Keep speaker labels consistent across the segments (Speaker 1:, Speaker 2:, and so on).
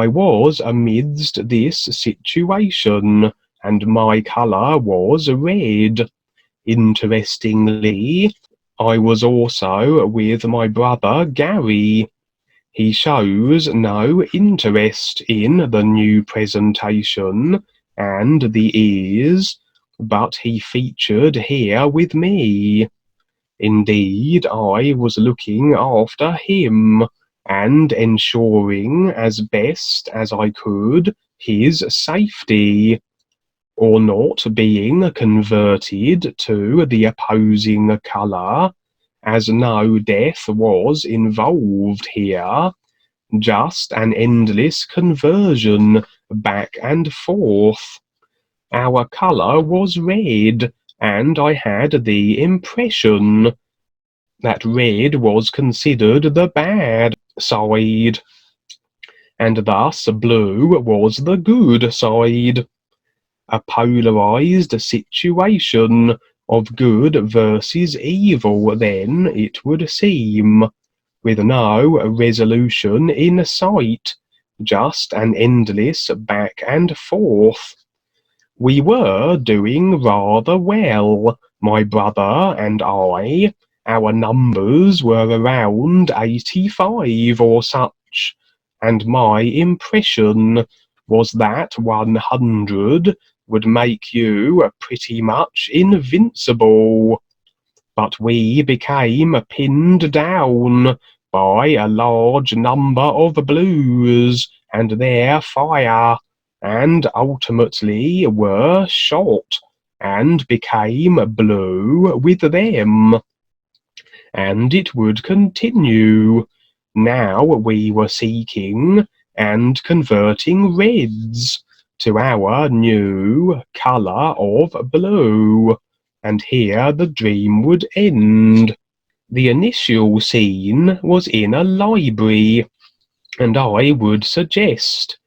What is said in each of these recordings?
Speaker 1: I was amidst this situation, and my colour was red. Interestingly, I was also with my brother Gary. He shows no interest in the new presentation and the ears, but he featured here with me. Indeed, I was looking after him and ensuring as best as I could his safety, or not being converted to the opposing colour, as no death was involved here, just an endless conversion back and forth. Our colour was red, and I had the impression that red was considered the bad side, and thus blue was the good side. A polarized situation of good versus evil, then, it would seem, with no resolution in sight, just an endless back and forth. We were doing rather well, my brother and I. Our numbers were around 85 or such, and my impression was that 100 would make you pretty much invincible. But we became pinned down by a large number of blues and their fire, and ultimately were shot, and became blue with them. And it would continue. Now we were seeking and converting reds to our new colour of blue, and here the dream would end. The initial scene was in a library, and I would suggest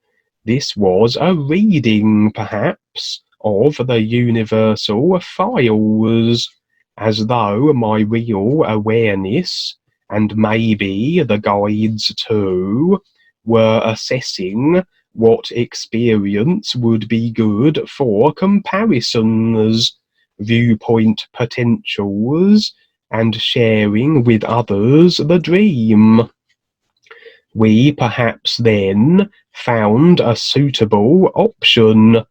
Speaker 1: this was a reading, perhaps, of the universal files, as though my real awareness, and maybe the guides too, were assessing what experience would be good for comparisons, viewpoint potentials, and sharing with others the dream. We perhaps then found a suitable option,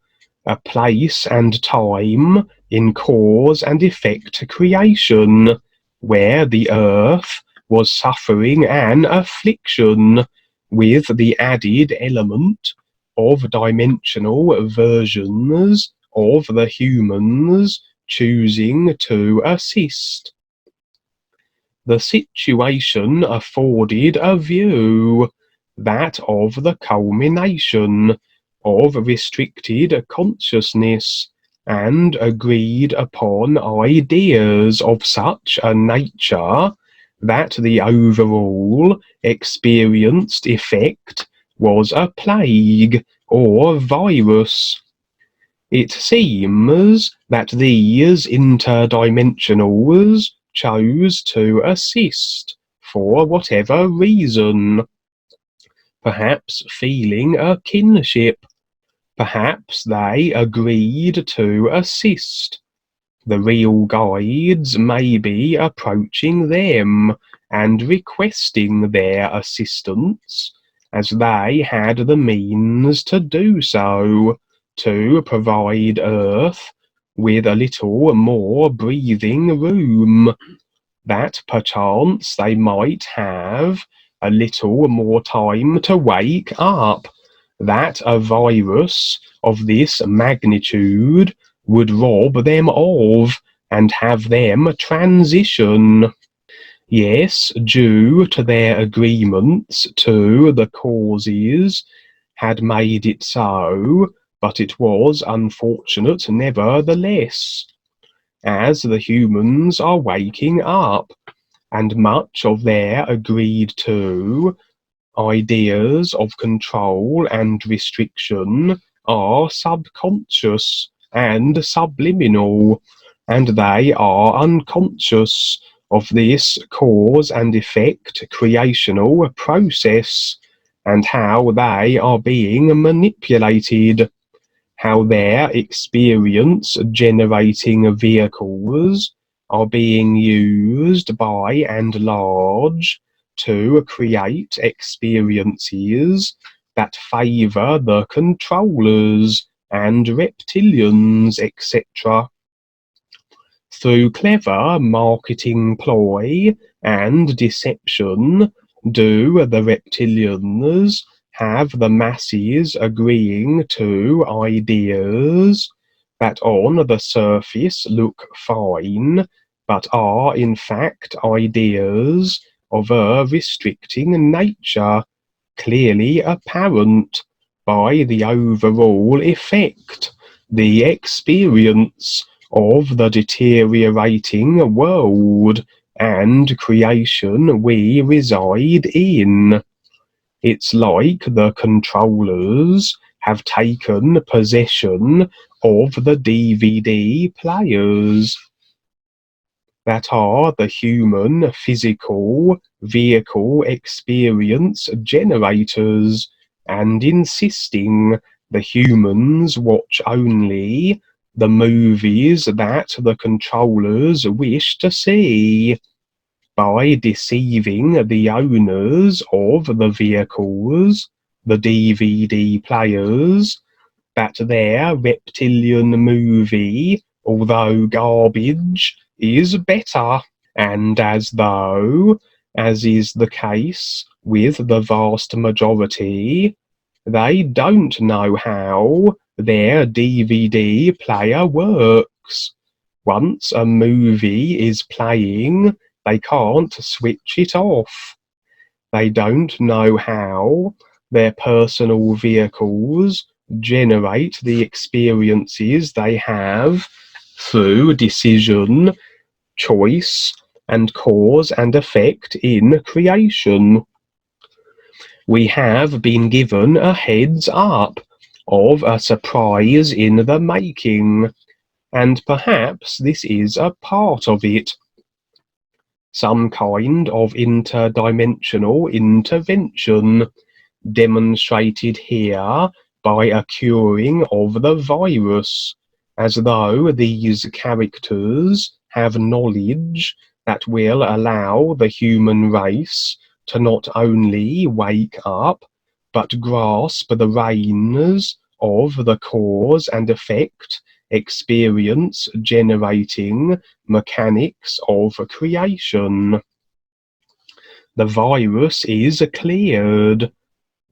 Speaker 1: a place and time in cause and effect creation, where the earth was suffering an affliction, with the added element of dimensional versions of the humans choosing to assist. The situation afforded a view, that of the culmination of restricted consciousness, and agreed upon ideas of such a nature that the overall experienced effect was a plague or virus. It seems that these interdimensionals chose to assist, for whatever reason. Perhaps feeling a kinship. Perhaps they agreed to assist. The real guides may be approaching them and requesting their assistance, as they had the means to do so, to provide Earth with a little more breathing room, that perchance they might have a little more time to wake up, that a virus of this magnitude would rob them of, and have them transition. Yes, due to their agreements to the causes, had made it so, but it was unfortunate nevertheless, as the humans are waking up, and much of their agreed to ideas of control and restriction are subconscious and subliminal, and they are unconscious of this cause and effect creational process, and how they are being manipulated, how their experience-generating vehicles are being used by and large to create experiences that favour the controllers and reptilians, etc. Through clever marketing ploy and deception, do the reptilians have the masses agreeing to ideas that on the surface look fine, but are in fact ideas of a restricting nature, clearly apparent by the overall effect, the experience of the deteriorating world and creation we reside in. It's like the controllers have taken possession of the DVD players that are the human physical vehicle experience generators, and insisting the humans watch only the movies that the controllers wish to see, by deceiving the owners of the vehicles, the DVD players, that their reptilian movie, although garbage, is better, and as though, as is the case with the vast majority, they don't know how their DVD player works. Once a movie is playing, they can't switch it off. They don't know how their personal vehicles generate the experiences they have through decision, choice, and cause and effect in creation. We have been given a heads up of a surprise in the making, and perhaps this is a part of it. Some kind of interdimensional intervention, demonstrated here by a curing of the virus, as though these characters have knowledge that will allow the human race to not only wake up, but grasp the reins of the cause and effect experience generating mechanics of creation. The virus is cleared.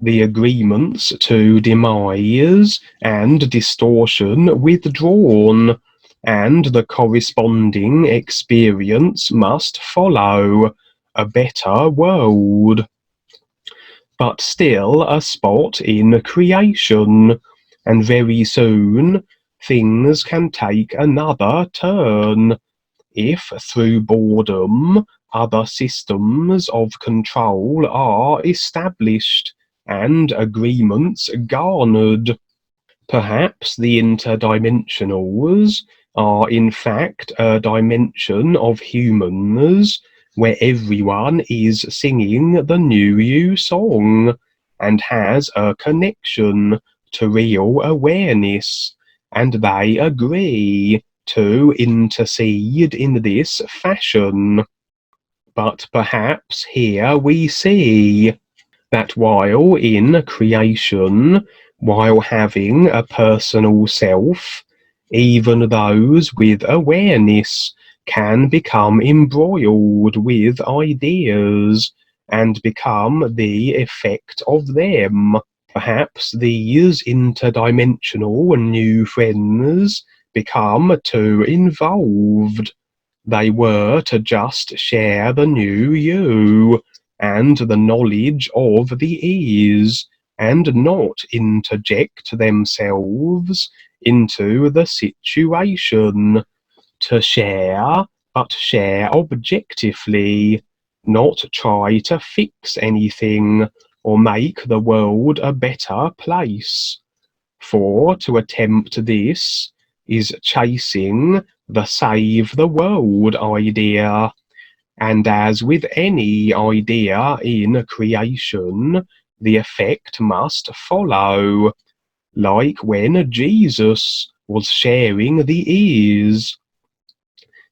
Speaker 1: The agreements to demise and distortion withdrawn, and the corresponding experience must follow, a better world. But still a spot in creation, and very soon things can take another turn, if through boredom other systems of control are established and agreements garnered. Perhaps the interdimensionals are in fact a dimension of humans where everyone is singing the New You song and has a connection to real awareness, and they agree to intercede in this fashion. But perhaps here we see that while in creation, while having a personal self, even those with awareness can become embroiled with ideas and become the effect of them. Perhaps these interdimensional new friends become too involved. They were to just share the new you and the knowledge of the ease, and not interject themselves into the situation. To share, but share objectively, not try to fix anything or make the world a better place. For to attempt this is chasing the save the world idea, and as with any idea in creation, the effect must follow, like when Jesus was sharing the ears.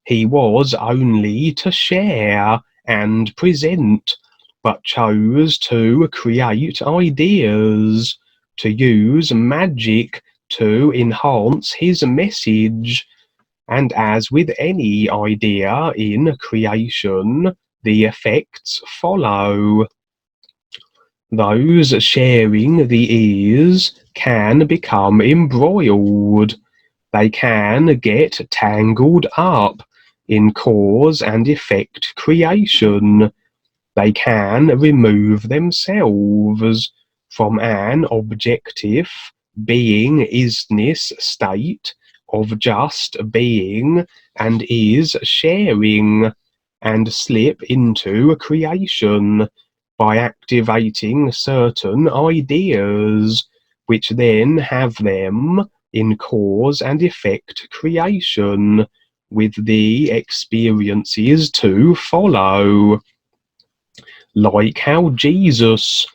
Speaker 1: He was only to share and present, but chose to create ideas, to use magic to enhance his message. And as with any idea in creation, the effects follow. Those sharing the ears can become embroiled. They can get tangled up in cause and effect creation. They can remove themselves from an objective being-isness state of just being and is sharing, and slip into creation by activating certain ideas, which then have them in cause and effect creation, with the experiences to follow. Like how Jesus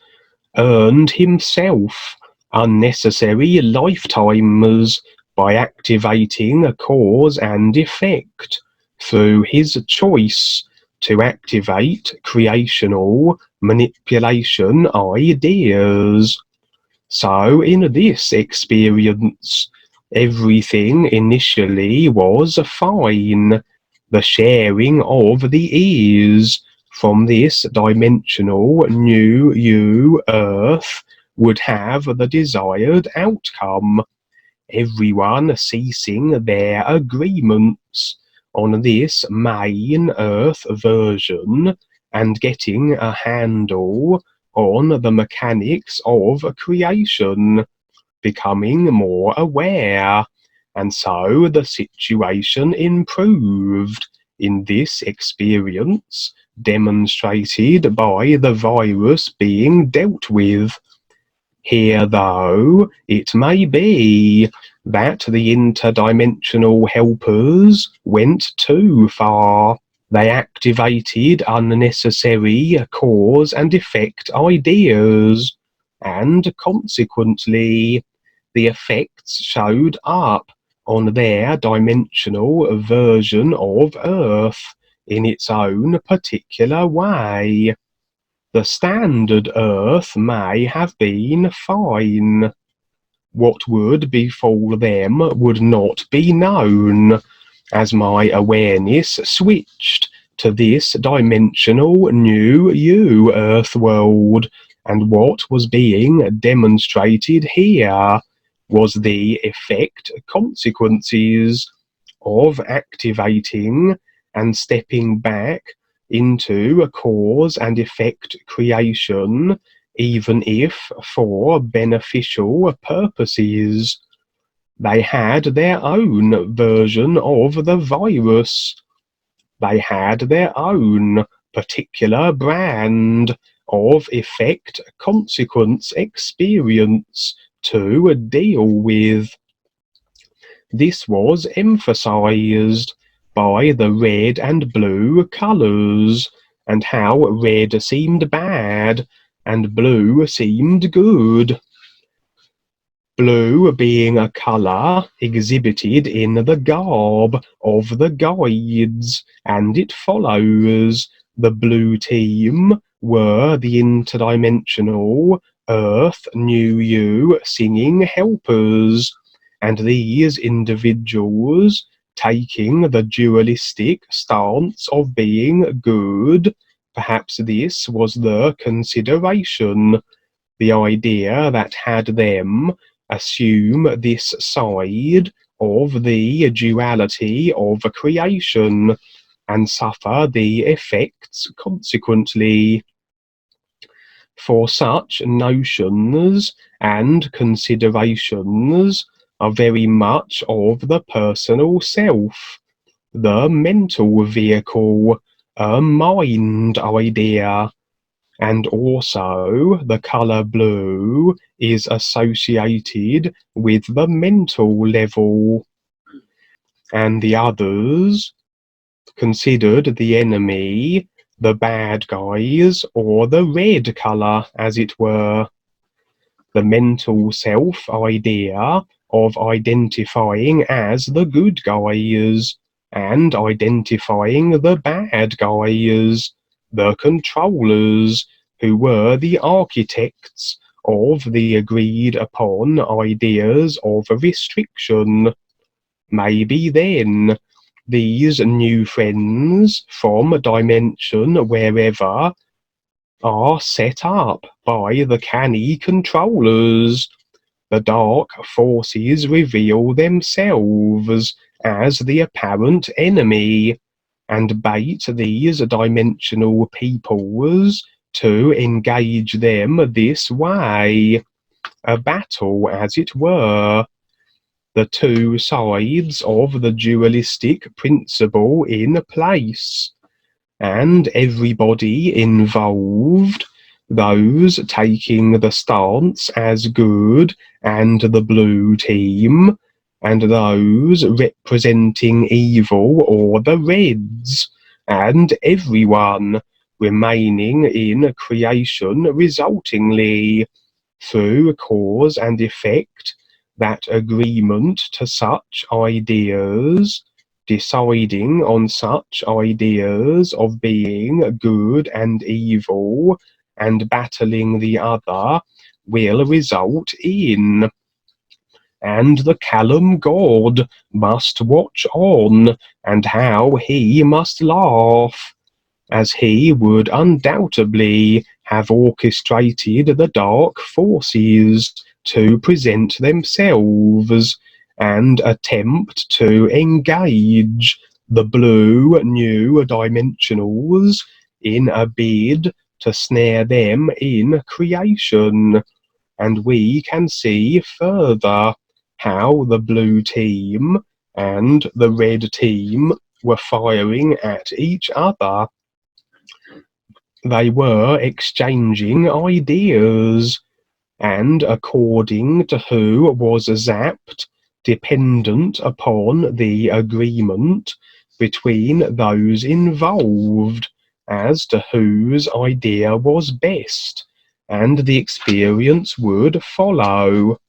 Speaker 1: earned himself unnecessary lifetimes by activating a cause and effect through his choice to activate creational manipulation ideas. So in this experience, everything initially was fine. The sharing of the ears from this dimensional new you Earth would have the desired outcome, everyone ceasing their agreements on this main Earth version and getting a handle on the mechanics of creation, becoming more aware, and so the situation improved in this experience, demonstrated by the virus being dealt with. Here, though, it may be that the interdimensional helpers went too far. They activated unnecessary cause and effect ideas, and consequently, the effects showed up on their dimensional version of Earth in its own particular way. The standard Earth may have been fine. What would befall them would not be known, as my awareness switched to this dimensional new you Earth world, and what was being demonstrated here was the effect consequences of activating and stepping back into a cause and effect creation, even if for beneficial purposes. They had their own version of the virus. They had their own particular brand of effect consequence experience to deal with. This was emphasized by the red and blue colors, and how red seemed bad and blue seemed good. Blue being a color exhibited in the garb of the guides, and it follows the blue team were the interdimensional Earth New You singing helpers, and these individuals, taking the dualistic stance of being good, perhaps this was the consideration, the idea that had them assume this side of the duality of creation and suffer the effects consequently. For such notions and considerations are very much of the personal self, the mental vehicle, a mind idea, and also the color blue is associated with the mental level, and the others considered the enemy the bad guys, or the red colour, as it were. The mental self-idea of identifying as the good guys and identifying the bad guys, the controllers, who were the architects of the agreed upon ideas of restriction. Maybe then these new friends from a dimension wherever are set up by the canny controllers. The dark forces reveal themselves as the apparent enemy and bait these dimensional peoples to engage them this way. A battle, as it were. The two sides of the dualistic principle in place, and everybody involved, those taking the stance as good and the blue team, and those representing evil or the reds, and everyone remaining in creation resultingly, through cause and effect, that agreement to such ideas, deciding on such ideas of being good and evil and battling the other, will result in. And the Callum God must watch on, and how he must laugh, as he would undoubtedly have orchestrated the dark forces to present themselves and attempt to engage the blue new dimensionals in a bid to snare them in creation. And we can see further how the blue team and the red team were firing at each other. They were exchanging ideas, and according to who was zapped, dependent upon the agreement between those involved as to whose idea was best, and the experience would follow.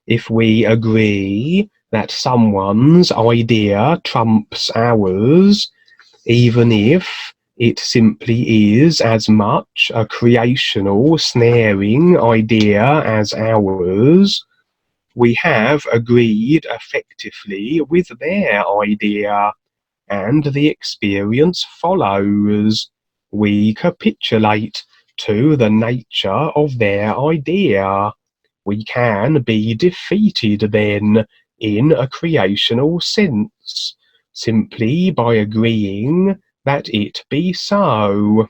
Speaker 1: If we agree that someone's idea trumps ours, even if it simply is as much a creational, snaring idea as ours, we have agreed effectively with their idea, and the experience follows. We capitulate to the nature of their idea. We can be defeated then in a creational sense, simply by agreeing that it be so.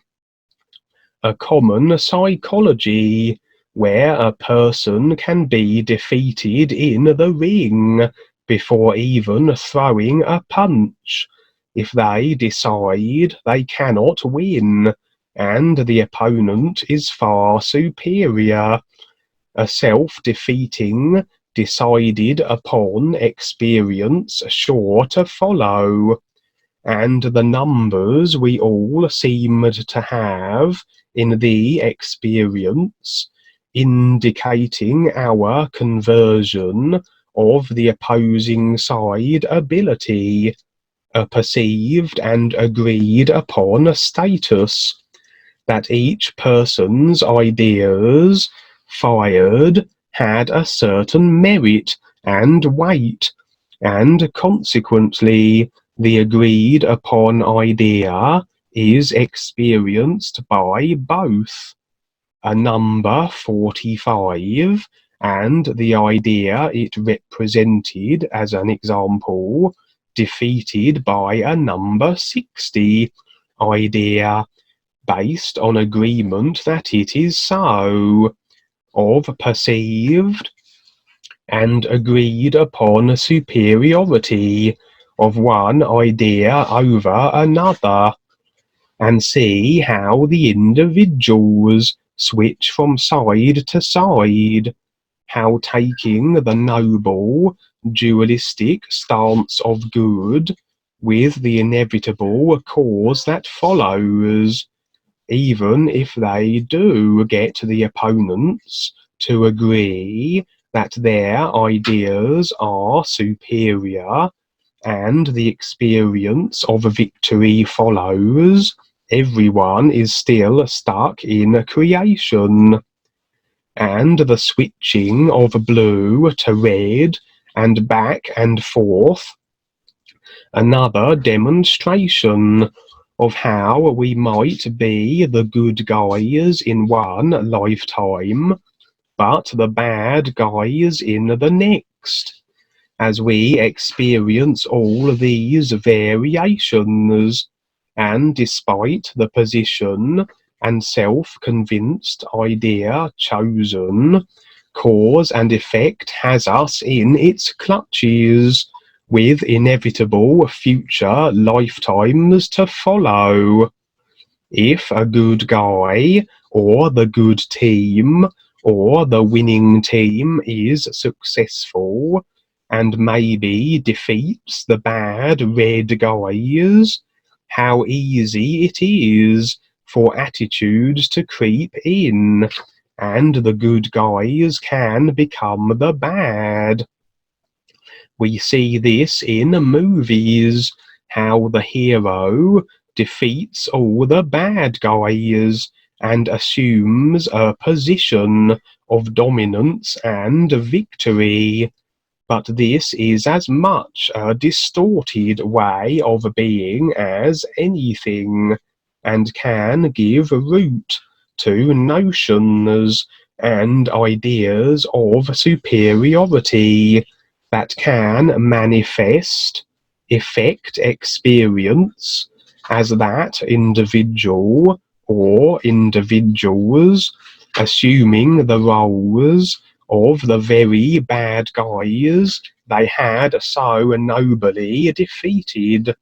Speaker 1: A common psychology, where a person can be defeated in the ring before even throwing a punch, if they decide they cannot win, and the opponent is far superior. A self-defeating, decided upon experience sure to follow, and the numbers we all seemed to have in the experience, indicating our conversion of the opposing side ability, a perceived and agreed upon status, that each person's ideas fired had a certain merit and weight, and consequently the agreed upon idea is experienced by both. A number 45 and the idea it represented, as an example, defeated by a number 60 idea, based on agreement that it is so, of perceived and agreed upon superiority of one idea over another, and see how the individuals switch from side to side, how taking the noble dualistic stance of good, with the inevitable cause that follows, even if they do get the opponents to agree that their ideas are superior and the experience of victory follows. Everyone is still stuck in creation, and the switching of blue to red and back and forth, another demonstration of how we might be the good guys in one lifetime, but the bad guys in the next, as we experience all these variations, and despite the position and self-convinced idea chosen, cause and effect has us in its clutches, with inevitable future lifetimes to follow. If a good guy, or the good team, or the winning team is successful, and maybe defeats the bad red guys, how easy it is for attitudes to creep in, and the good guys can become the bad. We see this in movies, how the hero defeats all the bad guys and assumes a position of dominance and victory. But this is as much a distorted way of being as anything, and can give root to notions and ideas of superiority that can manifest, effect experience as that individual or individuals assuming the roles of the very bad guys they had so nobly defeated.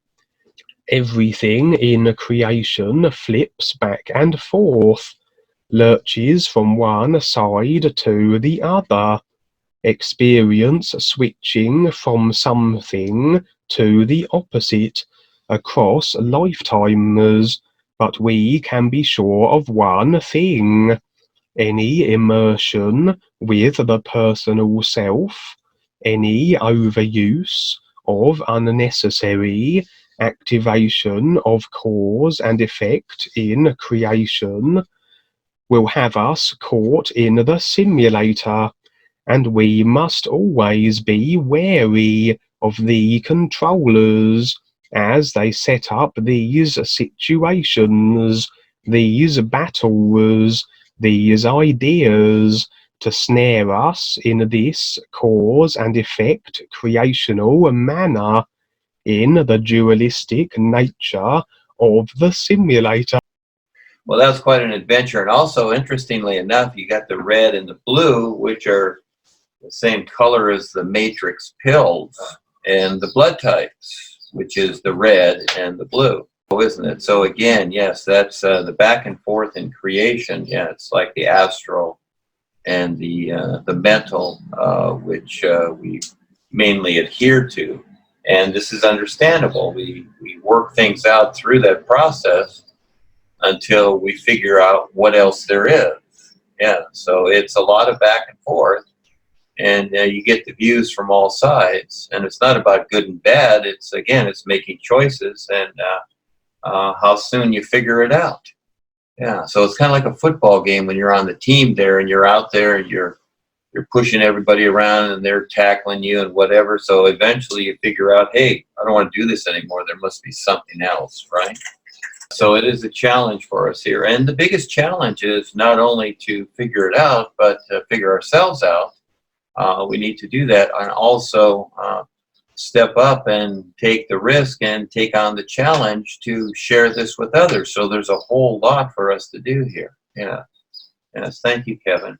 Speaker 1: Everything in creation flips back and forth, lurches from one side to the other, experience switching from something to the opposite across lifetimes, but we can be sure of one thing: any immersion with the personal self, any overuse of unnecessary activation of cause and effect in creation will have us caught in the simulator, and we must always be wary of the controllers as they set up these situations, these battles, these ideas to snare us in this cause and effect creational manner, in the dualistic nature of the simulator.
Speaker 2: Well, that was quite an adventure. And also, interestingly enough, you got the red and the blue, which are the same color as the matrix pills, and the blood types, which is the red and the blue, isn't it? So again, yes, that's the back and forth in creation. Yeah, it's like the astral and the mental, which we mainly adhere to. And this is understandable. We work things out through that process until we figure out what else there is. Yeah, so it's a lot of back and forth, and you get the views from all sides. And it's not about good and bad. It's, again, it's making choices and how soon you figure it out. Yeah, so it's kind of like a football game when you're on the team there and you're out there and you're pushing everybody around and they're tackling you and whatever. So eventually you figure out, hey, I don't want to do this anymore. There must be something else, right? So it is a challenge for us here. And the biggest challenge is not only to figure it out, but to figure ourselves out. We need to do that, and also step up and take the risk and take on the challenge to share this with others. So there's a whole lot for us to do here. Yeah. Yes. Thank you, Kevin.